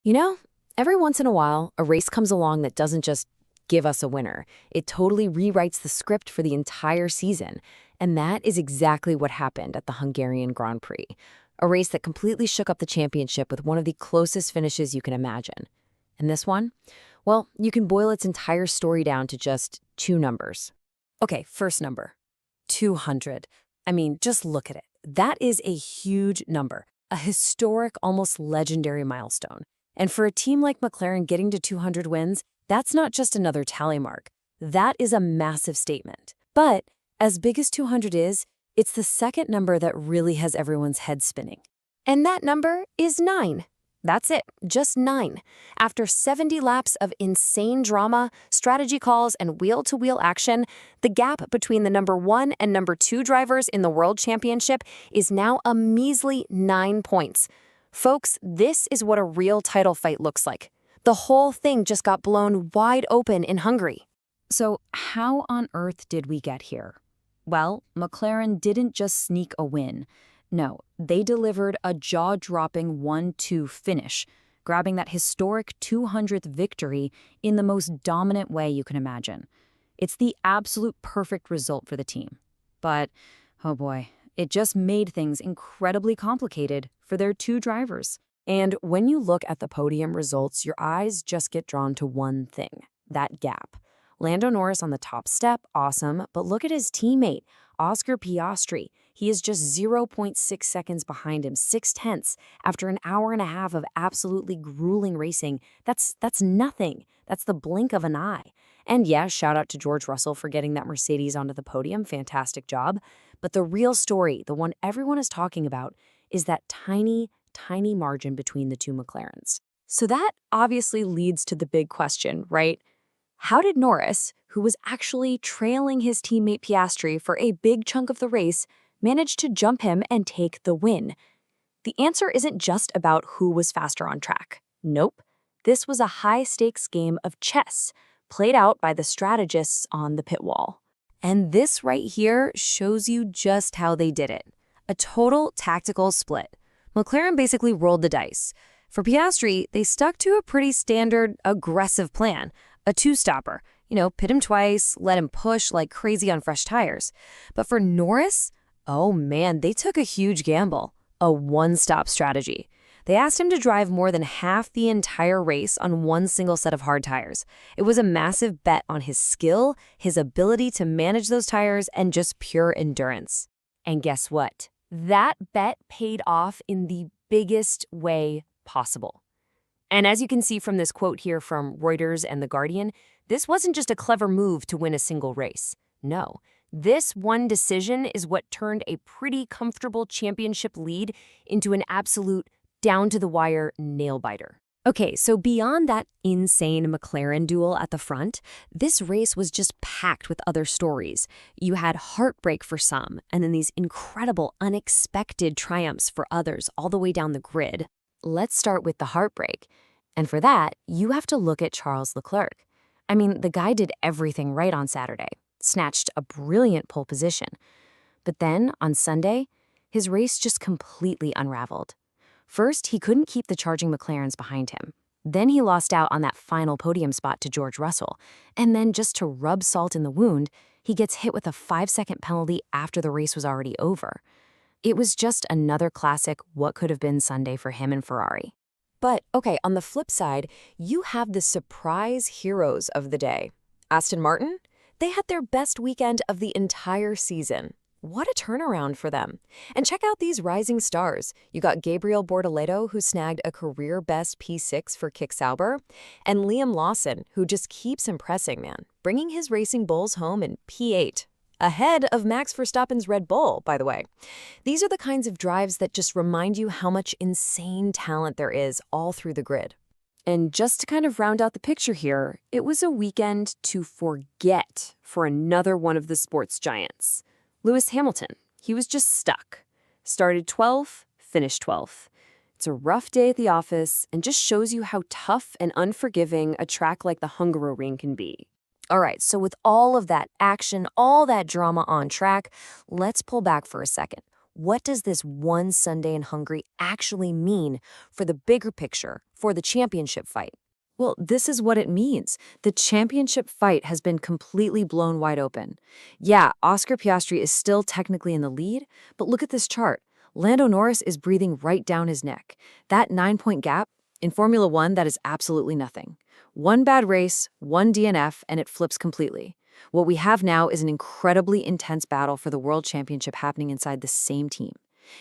You know, every once in a while, a race comes along that doesn't just give us a winner. It totally rewrites the script for the entire season. And that is exactly what happened at the Hungarian Grand Prix, a race that completely shook up the championship with one of the closest finishes you can imagine. And this one? Well, you can boil its entire story down to just two numbers. Okay, first number, 200. I mean, just look at it. That is a huge number, a historic, almost legendary milestone. And for a team like McLaren getting to 200 wins, that's not just another tally mark. That is a massive statement. But as big as 200 is, it's the second number that really has everyone's head spinning. And that number is 9. That's it, just 9. After 70 laps of insane drama, strategy calls, and wheel-to-wheel action, the gap between the number 1 and number 2 drivers in the World Championship is now a measly 9 points. Folks, this is what a real title fight looks like. The whole thing just got blown wide open in Hungary. So how on earth did we get here? Well, McLaren didn't just sneak a win. No, they delivered a jaw-dropping 1-2 finish, grabbing that historic 200th victory in the most dominant way you can imagine. It's the absolute perfect result for the team. But, oh boy, it just made things incredibly complicated for their two drivers. And when you look at the podium results, your eyes just get drawn to one thing, that gap. Lando Norris on the top step, awesome, but look at his teammate, Oscar Piastri. He is just 0.6 seconds behind him, 0.6, after an hour and a half of absolutely grueling racing. That's nothing. That's the blink of an eye. And yeah, shout out to George Russell for getting that Mercedes onto the podium. Fantastic job. But the real story, the one everyone is talking about, is that tiny margin between the two McLarens. So that obviously leads to the big question, right? How did Norris, who was actually trailing his teammate Piastri for a big chunk of the race, manage to jump him and take the win? The answer isn't just about who was faster on track. Nope. This was a high-stakes game of chess, played out by the strategists on the pit wall. And this right here shows you just how they did it. A total tactical split. McLaren basically rolled the dice. For Piastri, they stuck to a pretty standard, aggressive plan. A two-stopper. Pit him twice, let him push like crazy on fresh tires. But for Norris, oh man, they took a huge gamble. A one-stop strategy. They asked him to drive more than half the entire race on one single set of hard tires. It was a massive bet on his skill, his ability to manage those tires, and just pure endurance. And guess what? That bet paid off in the biggest way possible. And as you can see from this quote here from Reuters and The Guardian, this wasn't just a clever move to win a single race. No, this one decision is what turned a pretty comfortable championship lead into an absolute down-to-the-wire nail-biter. Okay, so beyond that insane McLaren duel at the front, this race was just packed with other stories. You had heartbreak for some, and then these incredible, unexpected triumphs for others all the way down the grid. Let's start with the heartbreak. And for that, you have to look at Charles Leclerc. I mean, the guy did everything right on Saturday, snatched a brilliant pole position. But then, on Sunday, his race just completely unraveled. First, he couldn't keep the charging McLarens behind him. Then he lost out on that final podium spot to George Russell. And then, just to rub salt in the wound, he gets hit with a 5-second penalty after the race was already over. It was just another classic what could have been Sunday for him and Ferrari. But, okay, on the flip side, you have the surprise heroes of the day. Aston Martin? They had their best weekend of the entire season. What a turnaround for them. And check out these rising stars. You got Gabriel Bortoleto, who snagged a career-best P6 for Kick Sauber, and Liam Lawson, who just keeps impressing, man, bringing his racing bulls home in P8. Ahead of Max Verstappen's Red Bull, by the way. These are the kinds of drives that just remind you how much insane talent there is all through the grid. And just to kind of round out the picture here, it was a weekend to forget for another one of the sports giants. Lewis Hamilton. He was just stuck. Started 12th, finished 12th. It's a rough day at the office and just shows you how tough and unforgiving a track like the Hungaroring can be. All right, so with all of that action, all that drama on track, let's pull back for a second. what does this one Sunday in Hungary actually mean for the bigger picture, for the championship fight? Well, this is what it means. The championship fight has been completely blown wide open. Yeah, Oscar Piastri is still technically in the lead, but look at this chart. Lando Norris is breathing right down his neck. That 9-point gap, in Formula One, that is absolutely nothing. One bad race, one DNF, and it flips completely. What we have now is an incredibly intense battle for the World Championship happening inside the same team.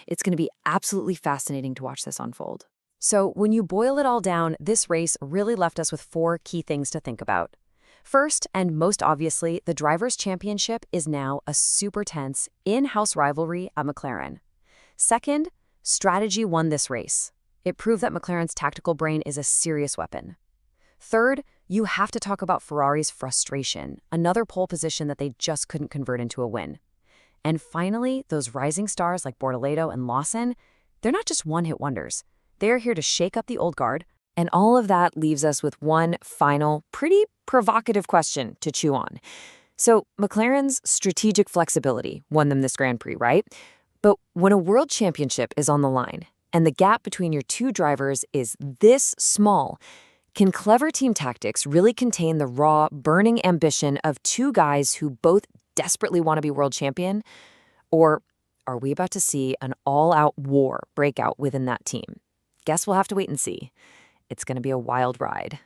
It's going to be absolutely fascinating to watch this unfold. So, when you boil it all down, this race really left us with 4 key things to think about. First, and most obviously, the Drivers' Championship is now a super tense, in-house rivalry at McLaren. Second, strategy won this race. It proved that McLaren's tactical brain is a serious weapon. Third, you have to talk about Ferrari's frustration, another pole position that they just couldn't convert into a win. And finally, those rising stars like Bortoleto and Lawson, they're not just one-hit wonders. They're here to shake up the old guard. And all of that leaves us with one final, pretty provocative question to chew on. So McLaren's strategic flexibility won them this Grand Prix, right? But when a world championship is on the line, and the gap between your two drivers is this small, can clever team tactics really contain the raw, burning ambition of two guys who both desperately want to be world champion? Or are we about to see an all-out war break out within that team? Guess we'll have to wait and see. It's going to be a wild ride.